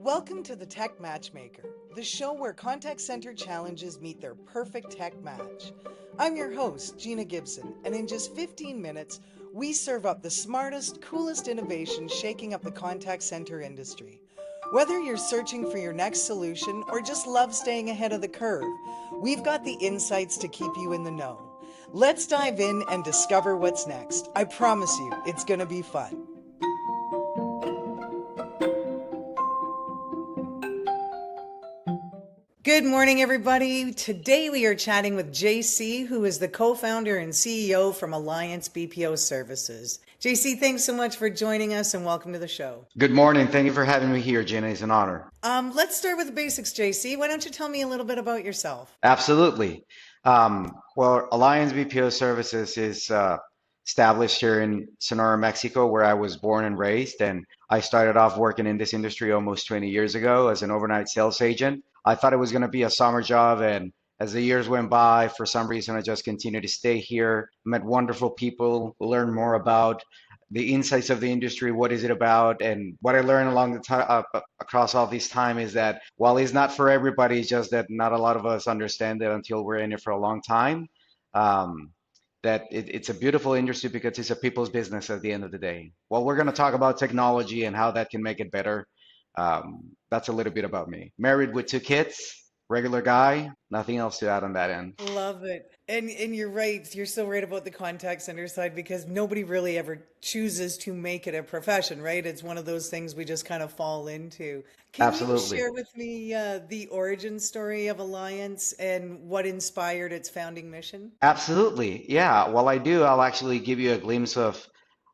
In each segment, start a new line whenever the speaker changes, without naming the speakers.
Welcome to the Tech Matchmaker, the show where contact center challenges meet their perfect tech match. I'm your host, Gina Gibson, and in just 15 minutes, we serve up the smartest, coolest innovations shaking up the contact center industry. Whether you're searching for your next solution or just love staying ahead of the curve, we've got the insights to keep you in the know. Let's dive in and discover what's next. I promise you, it's going to be fun. Good morning, everybody. Today we are chatting with JC, who is the co-founder and CEO from Alliance BPO Services. JC, thanks so much for joining us and welcome to the show.
Good morning. Thank you for having me here, Gina. It's an honor.
Let's start with the basics, JC. Why don't you tell me a little bit about yourself?
Absolutely. Well, Alliance BPO Services is established here in Sonora, Mexico, where I was born and raised. And I started off working in this industry almost 20 years ago as an overnight sales agent. I thought it was going to be a summer job. And as the years went by, for some reason, I just continued to stay here. Met wonderful people, learned more about the insights of the industry, what is it about, and what I learned along the time across all this time is that while it's not for everybody, it's just that not a lot of us understand it until we're in it for a long time. Um, it's a beautiful industry because it's a people's business at the end of the day. Well, we're going to talk about technology and how that can make it better. That's a little bit about me. Married with two kids, regular guy, nothing else to add on that end.
Love it. And you're right. You're so right about the contact center side because nobody really ever chooses to make it a profession, right? It's one of those things we just kind of fall into. Can you
Absolutely.
share with me the origin story of Alliance and what inspired its founding mission?
Absolutely. Yeah. While I do, I'll actually give you a glimpse of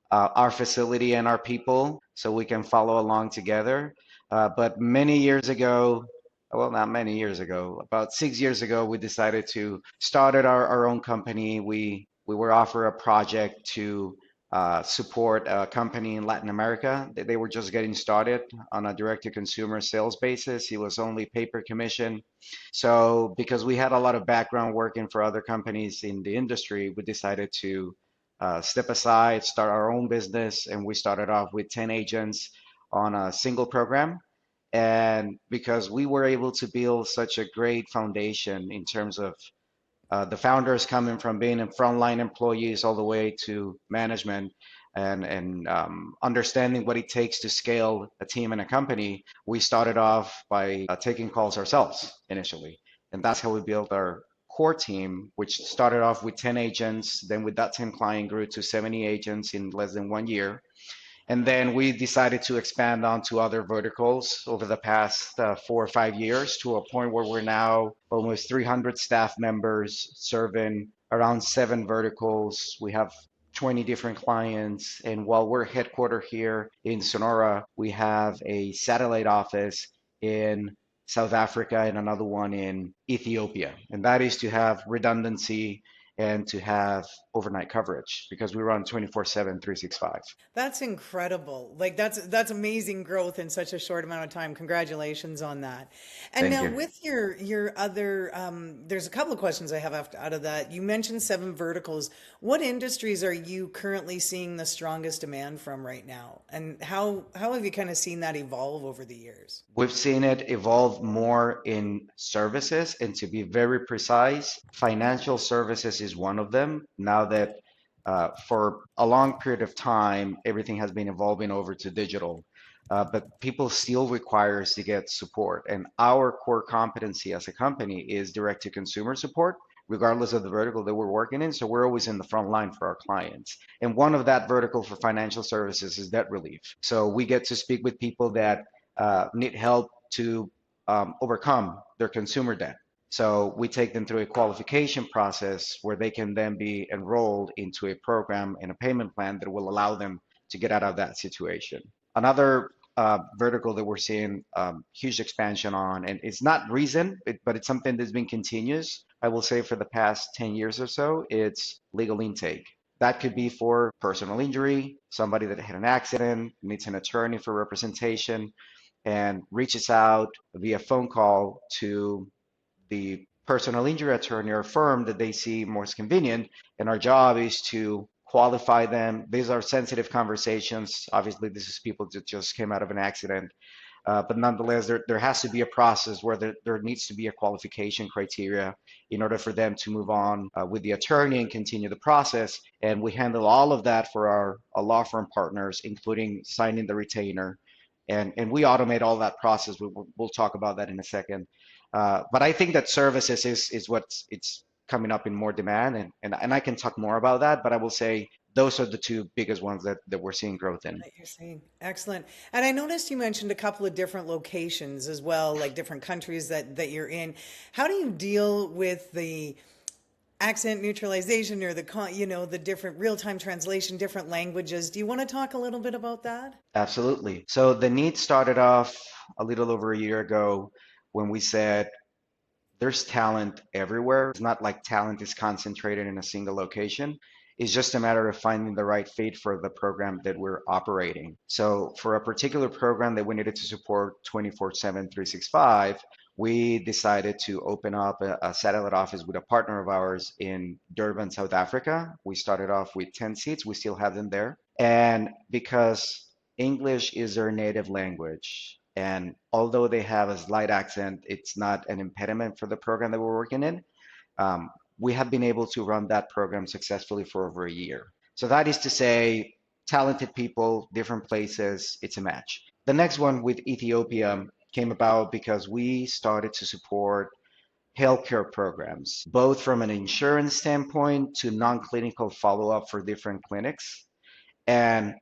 our facility and our people so we can follow along together. But many years ago, well, not many years ago, about 6 years ago, we decided to start our own company. We were offered a project to support a company in Latin America. They were just getting started on a direct-to-consumer sales basis. It was only pay per commission. So because we had a lot of background working for other companies in the industry, we decided to step aside, start our own business, and we started off with 10 agents on a single program. And because we were able to build such a great foundation in terms of the founders coming from being in frontline employees all the way to management and understanding what it takes to scale a team and a company, we started off by taking calls ourselves initially. And that's how we built our core team, which started off with 10 agents. Then with that 10 client grew to 70 agents in less than 1 year. And then we decided to expand onto other verticals over the past 4 or 5 years to a point where we're now almost 300 staff members serving around 7 verticals. We have 20 different clients. And while we're headquartered here in Sonora, we have a satellite office in South Africa and another one in Ethiopia. And that is to have redundancy and to have overnight coverage because we run 24/7, 365.
That's incredible. Like that's amazing growth in such a short amount of time. Congratulations on that. And
Thank
now
you.
with your other there's a couple of questions I have out of that. You mentioned 7 verticals. What industries are you currently seeing the strongest demand from right now? And how have you kind of seen that evolve over the years?
We've seen it evolve more in services, and to be very precise, financial services is one of them. Now that for a long period of time, everything has been evolving over to digital, but people still requires to get support. And our core competency as a company is direct to consumer support, regardless of the vertical that we're working in. So we're always in the front line for our clients. And one of that vertical for financial services is debt relief. So we get to speak with people that need help to overcome their consumer debt. So we take them through a qualification process where they can then be enrolled into a program and a payment plan that will allow them to get out of that situation. Another vertical that we're seeing huge expansion on, and it's not recent, but it's something that's been continuous, I will say for the past 10 years or so, it's legal intake. That could be for personal injury, somebody that had an accident, needs an attorney for representation, and reaches out via phone call to the personal injury attorney or firm that they see most convenient. And our job is to qualify them. These are sensitive conversations. Obviously, this is people that just came out of an accident. but nonetheless, there has to be a process where there needs to be a qualification criteria in order for them to move on with the attorney and continue the process. And we handle all of that for our law firm partners, including signing the retainer. And we automate all that process. We'll talk about that in a second. But I think that services is what's it's coming up in more demand, and I can talk more about that, but I will say those are the two biggest ones that we're seeing growth in.
That you're saying. Excellent. And I noticed you mentioned a couple of different locations as well, like different countries that you're in. How do you deal with the accent neutralization or the different real-time translation, different languages? Do you want to talk a little bit about that?
Absolutely. So the need started off a little over a year ago when we said there's talent everywhere. It's not like talent is concentrated in a single location. It's just a matter of finding the right fit for the program that we're operating. So for a particular program that we needed to support 24/7, 365, we decided to open up a satellite office with a partner of ours in Durban, South Africa. We started off with 10 seats. We still have them there. And because English is their native language, and although they have a slight accent, it's not an impediment for the program that we're working in. Um, we have been able to run that program successfully for over a year. So that is to say, talented people, different places, it's a match. The next one with Ethiopia came about because we started to support healthcare programs, both from an insurance standpoint to non-clinical follow-up for different clinics. And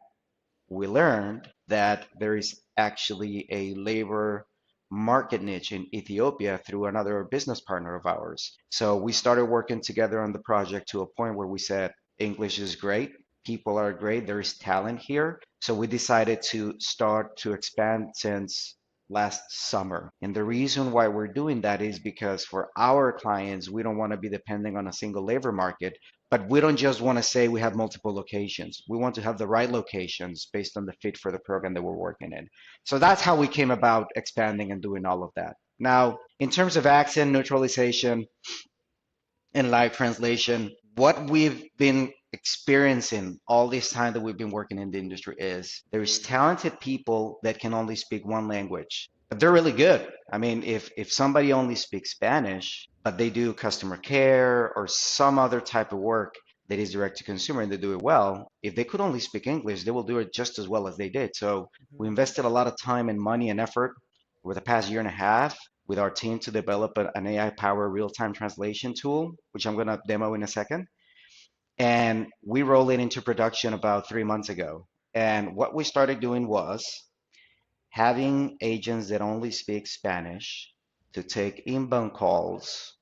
we learned that there is actually a labor market niche in Ethiopia through another business partner of ours. So we started working together on the project to a point where we said, English is great, people are great, there is talent here. So we decided to start to expand since last summer. And the reason why we're doing that is because for our clients, we don't want to be depending on a single labor market, but we don't just want to say we have multiple locations. We want to have the right locations based on the fit for the program that we're working in. So that's how we came about expanding and doing all of that. Now, in terms of accent neutralization and live translation, what we've been experiencing all this time that we've been working in the industry is there's talented people that can only speak one language, but they're really good. I mean, if somebody only speaks Spanish, but they do customer care or some other type of work that is direct to consumer and they do it well, if they could only speak English, they will do it just as well as they did. So we invested a lot of time and money and effort over the past year and a half with our team to develop an AI-powered real-time translation tool, which I'm going to demo in a second. And we rolled it into production about 3 months ago. And what we started doing was having agents that only speak Spanish to take inbound calls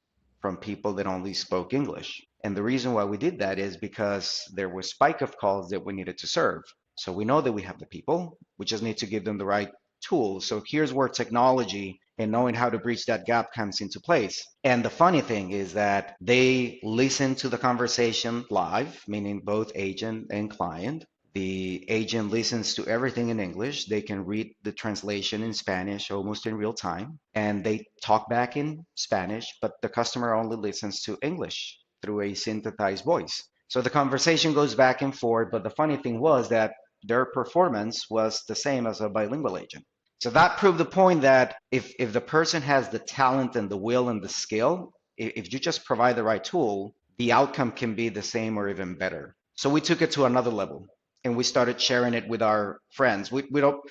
from people that only spoke English. And the reason why we did that is because there was spike of calls that we needed to serve. So we know that we have the people, we just need to give them the right tools. So here's where technology and knowing how to bridge that gap comes into place. And the funny thing is that they listen to the conversation live, meaning both agent and client. The agent listens to everything in English. They can read the translation in Spanish almost in real time, and they talk back in Spanish, but the customer only listens to English through a synthesized voice. So the conversation goes back and forth, but the funny thing was that their performance was the same as a bilingual agent. So that proved the point that if the person has the talent and the will and the skill, if you just provide the right tool, the outcome can be the same or even better. So we took it to another level and we started sharing it with our friends. We don't,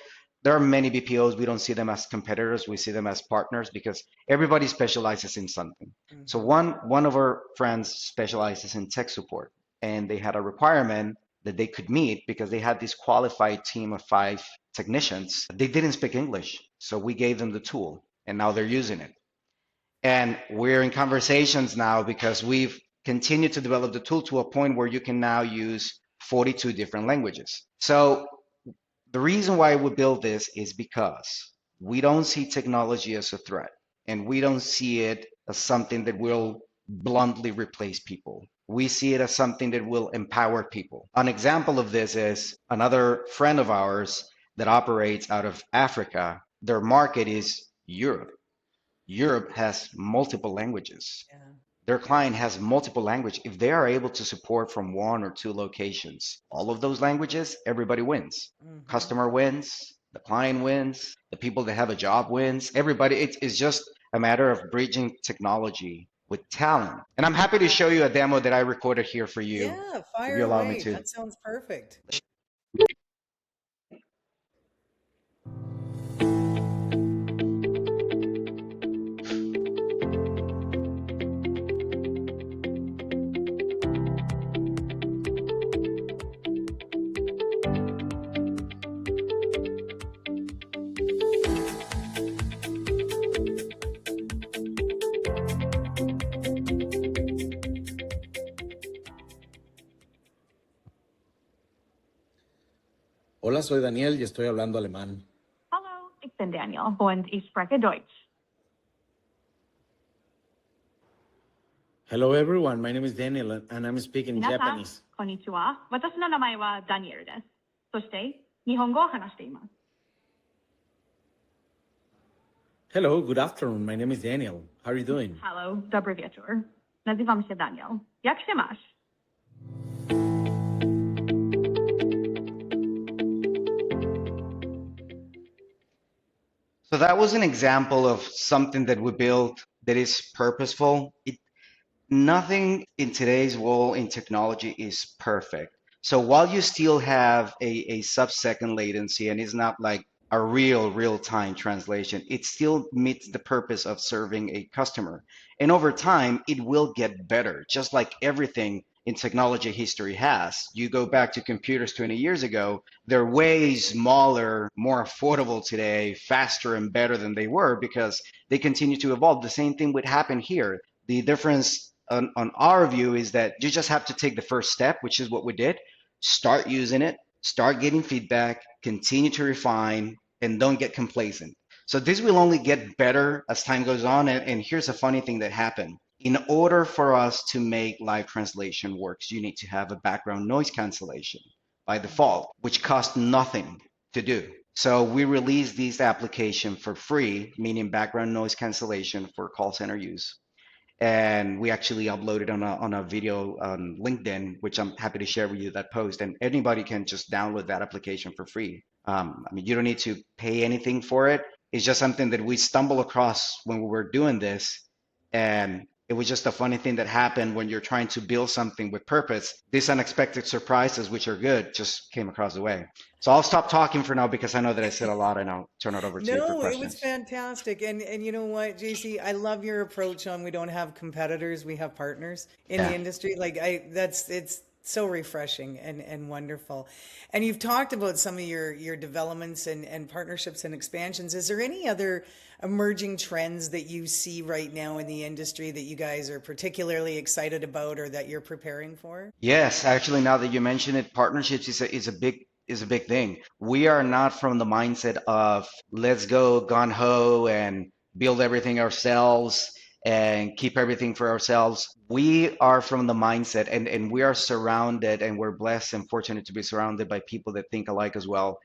there are many BPOs, we don't see them as competitors, we see them as partners because everybody specializes in something. So one of our friends specializes in tech support and they had a requirement that they could meet because they had this qualified team of 5 technicians. They didn't speak English, so we gave them the tool and now they're using it. And we're in conversations now because we've continued to develop the tool to a point where you can now use 42 different languages. So the reason why we build this is because we don't see technology as a threat and we don't see it as something that will bluntly replace people. We see it as something that will empower people. An example of this is another friend of ours that operates out of Africa. Their market is Europe. Europe has multiple languages.
Yeah.
Their client has multiple languages. If they are able to support from 1 or 2 locations, all of those languages, everybody wins. Customer wins, The client wins, the people that have a job wins, everybody. It's just a matter of bridging technology with talent. And I'm happy to show you a demo that I recorded here for you,
Yeah,
if
fire
you allow me
away.
to.
That sounds perfect.
Hola, soy Daniel y estoy hablando alemán.
Hallo, ik ben Daniel und ich spreche Deutsch.
Hello everyone, my name is Daniel and I'm speaking
皆さん、
Japanese.
こんにちは。私の名前はダニエルです。そして、日本語を話しています。
Hello, good afternoon, my name is Daniel. How are you doing?
Hallo, dobry wieczór. Nazywam się Daniel. Jak się masz?
So that was an example of something that we built that is purposeful. Nothing in today's world in technology is perfect. So while you still have a sub-second latency and it's not like a real-time translation, it still meets the purpose of serving a customer. And over time, it will get better, just like everything in technology history has. You go back to computers 20 years ago, they're way smaller, more affordable today, faster and better than they were because they continue to evolve. The same thing would happen here. The difference on our view is that you just have to take the first step, which is what we did. Start using it, start getting feedback, continue to refine, and don't get complacent. So this will only get better as time goes on. And here's a funny thing that happened. In order for us to make live translation works, you need to have a background noise cancellation by default, which costs nothing to do. So we released this application for free, meaning background noise cancellation for call center use. And we actually uploaded on a video on LinkedIn, which I'm happy to share with you that post. And anybody can just download that application for free. I mean, you don't need to pay anything for it. It's just something that we stumbled across when we were doing this. And it was just a funny thing that happened when you're trying to build something with purpose. These unexpected surprises, which are good, just came across the way. So I'll stop talking for now because I know that I said a lot and I'll turn it over to you for
No, it was
questions.
fantastic. And you know what, JC, I love your approach on we don't have competitors, we have partners in the
Yeah.
industry. Like it's so refreshing and wonderful. And you've talked about some of your developments and partnerships and expansions. Is there any other emerging trends that you see right now in the industry that you guys are particularly excited about or that you're preparing for?
Yes, actually, now that you mention it, partnerships is a big thing. We are not from the mindset of let's go gun ho and build everything ourselves and keep everything for ourselves. We are from the mindset and we are surrounded and we're blessed and fortunate to be surrounded by people that think alike as well.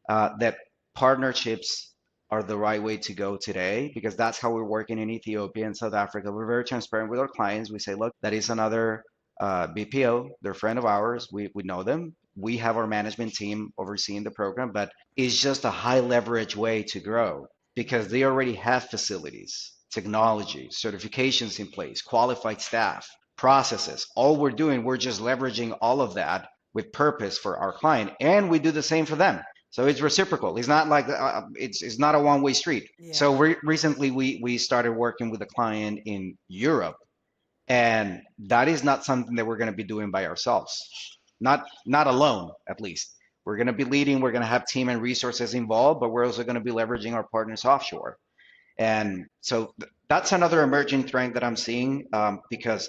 That partnerships are the right way to go today because that's how we're working in Ethiopia and South Africa. We're very transparent with our clients. We say, look, that is another BPO. They're a friend of ours. We know them. We have our management team overseeing the program, but it's just a high leverage way to grow because they already have facilities, technology, certifications in place, qualified staff, processes. All we're doing, we're just leveraging all of that with purpose for our client, and we do the same for them. So it's reciprocal. It's not like it's not a one-way street. So
Yeah.
recently we started working with a client in Europe, and that is not something that we're going to be doing by ourselves. Not alone, at least. We're going to be leading. We're going to have team and resources involved, but we're also going to be leveraging our partners offshore. And so that's another emerging trend that I'm seeing because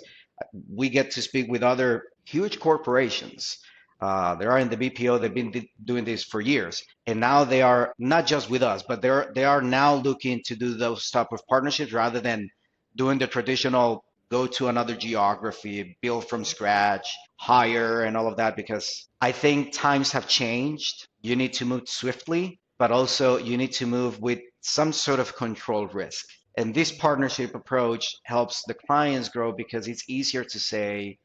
we get to speak with other huge corporations. They are in the BPO. They've been doing this for years, and now they are not just with us, but they are now looking to do those type of partnerships rather than doing the traditional go to another geography, build from scratch, hire, and all of that. Because I think times have changed. You need to move swiftly, but also you need to move with some sort of control risk. And this partnership approach helps the clients grow because it's easier to say,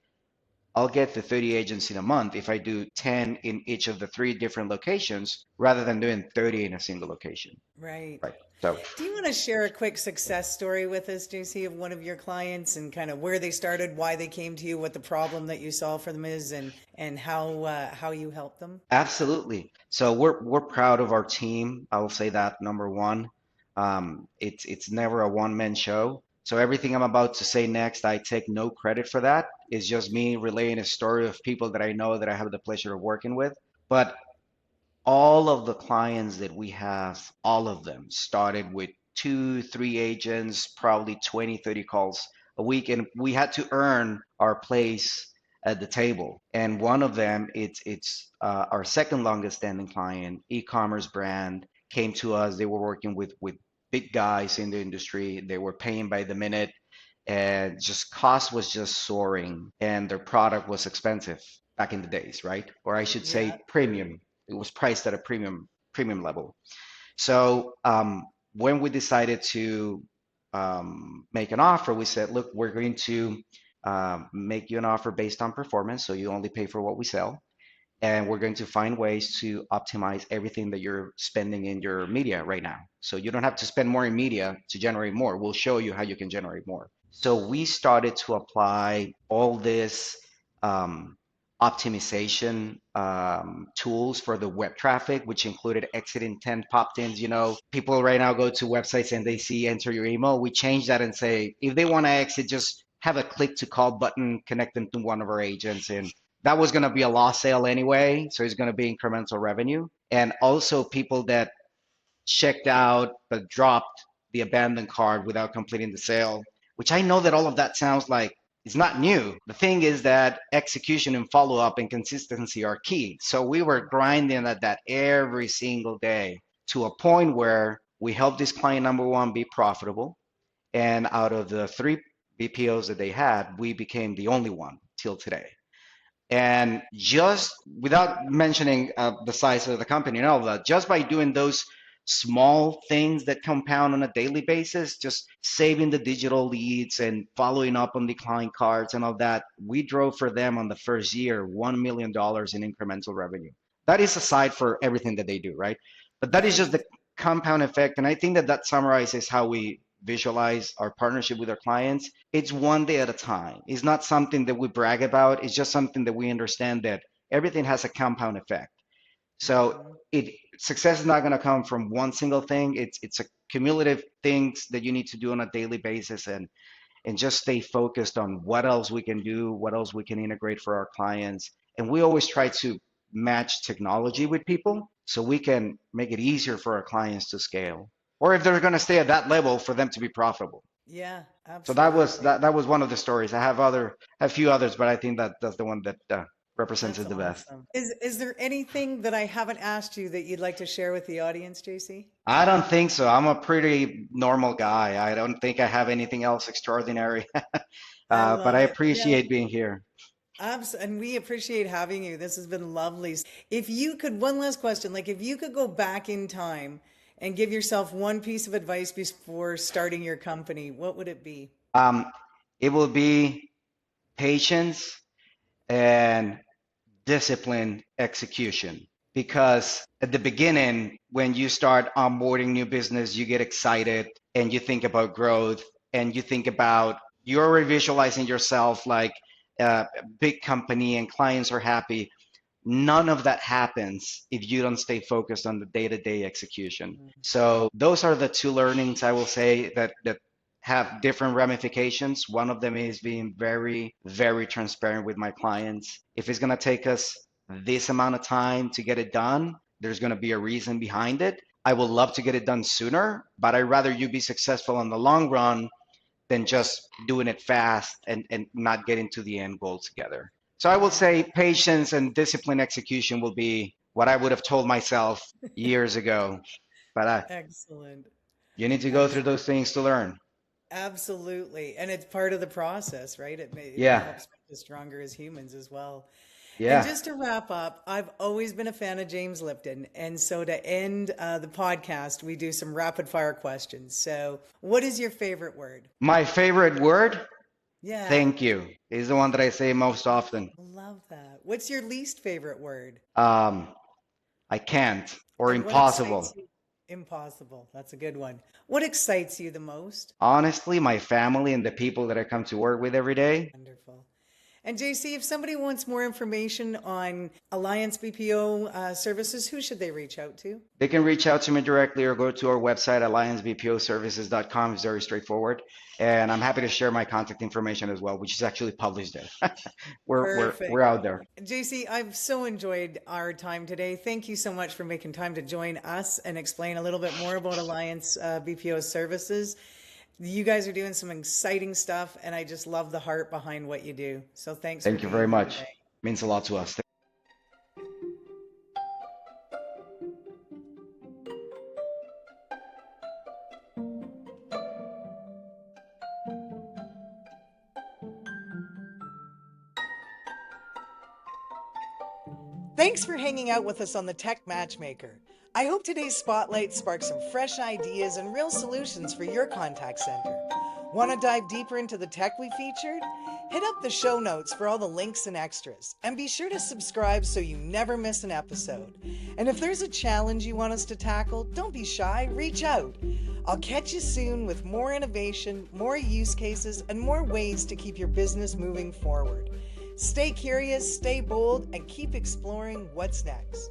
I'll get the 30 agents in a month if I do 10 in each of the 3 different locations rather than doing 30 in a single location.
Right.
Right. So
Do you want to share a quick success story with us, JC, of one of your clients and kind of where they started, why they came to you, what the problem that you solve for them is, and how you help them?
absolutely. So we're proud of our team. I will say that number one. It's never a one-man show. So everything I'm about to say next, I take no credit for that. It's just me relaying a story of people that I know that I have the pleasure of working with. But all of the clients that we have, all of them started with 2, 3 agents, probably 20, 30 calls a week. And we had to earn our place at the table. And one of them, it's our second longest standing client, e-commerce brand, came to us. They were working with big guys in the industry. They were paying by the minute and just cost was just soaring and their product was expensive back in the days, right? Or I should
Yeah.
say premium. It was priced at a premium level. So when we decided to make an offer, we said, look, we're going to make you an offer based on performance, so you only pay for what we sell, and we're going to find ways to optimize everything that you're spending in your media right now. So you don't have to spend more in media to generate more. We'll show you how you can generate more. So we started to apply all this um, optimization tools for the web traffic, which included exit intent pop-ins. You know, people right now go to websites and they see enter your email. We change that and say, if they want to exit, just have a click to call button, connect them to one of our agents, and that was going to be a lost sale anyway, so it's going to be incremental revenue. And also people that checked out but dropped the abandoned card without completing the sale, which I know that all of that sounds like it's not new. The thing is that execution and follow up and consistency are key. So we were grinding at that every single day to a point where we helped this client number one be profitable. And out of the 3 BPOs that they had, we became the only one till today. And just without mentioning the size of the company and all of that, just by doing those small things that compound on a daily basis, just saving the digital leads and following up on the client cards and all that, we drove for them on the first year $1 million in incremental revenue. That is aside for everything that they do, right? But that is just
Right.
the compound effect. And I think that that summarizes how we visualize our partnership with our clients. It's one day at a time. It's not something that we brag about. It's just something that we understand that everything has a compound effect. So
Mhm.
it success is not going to come from one single thing. It's a cumulative things that you need to do on a daily basis and just stay focused on what else we can do, what else we can integrate for our clients. And we always try to match technology with people so we can make it easier for our clients to scale. Or if they're going to stay at that level, for them to be profitable.
Yeah,
So that was
absolutely.
that was one of the stories. I have a few others, but I think that that's the one that represents
That's
it the best.
awesome. Is there anything that I haven't asked you that you'd like to share with the audience, JC?
I don't think so. I'm a pretty normal guy. I don't think I have anything else extraordinary.
I
But I
love it. Yeah.
appreciate being here.
And we appreciate having you. This has been lovely. If you could, one last question, like if you could go back in time and give yourself one piece of advice before starting your company, what would it be?
Um, it will be patience and disciplined execution. Because at the beginning, when you start onboarding new business, you get excited and you think about growth and you think about you're already visualizing yourself like a big company and clients are happy. None of that happens if you don't stay focused on the day-to-day execution. So those are the 2 learnings I will say that have different ramifications. One of them is being very, very transparent with my clients. If it's going to take us this amount of time to get it done, there's going to be a reason behind it. I would love to get it done sooner, but I'd rather you be successful in the long run than just doing it fast and not getting to the end goal together. So I will
Yeah,
say patience and disciplined execution will be what I would have told myself years ago. But
excellent.
you need to go through
Excellent.
those things to learn.
Absolutely. And it's part of the process, right? It
Yeah,
helps make us stronger as humans as well. And
yeah.
just to wrap up, I've always been a fan of James Lipton. And so to end the podcast, we do some rapid fire questions. So, what is your favorite word?
My favorite word,
Yeah,
Thank you is the one that I say most often.
love that. What's your least favorite word?
Um, I can't or
And what excites
impossible.
you? Impossible. That's a good one. What excites you the most?
Honestly, my family and the people that I come to work with every day.
Wonderful. And JC, if somebody wants more information on Alliance BPO services, who should they reach out to?
They can reach out to me directly or go to our website, alliancebposervices.com. It's very straightforward. And I'm happy to share my contact information as well, which is actually published there. We're
Perfect.
out there.
JC, I've so enjoyed our time today. Thank you so much for making time to join us and explain a little bit more about Alliance BPO services. You guys are doing some exciting stuff, and I just love the heart behind what you do. So thanks for
Thank you
being
very
here
much.
today.
Means a lot to us.
Thanks for hanging out with us on the Tech Matchmaker. I hope today's spotlight sparks some fresh ideas and real solutions for your contact center. Want to dive deeper into the tech we featured? Hit up the show notes for all the links and extras, and be sure to subscribe so you never miss an episode. And if there's a challenge you want us to tackle, don't be shy, reach out. I'll catch you soon with more innovation, more use cases, and more ways to keep your business moving forward. Stay curious, stay bold, and keep exploring what's next.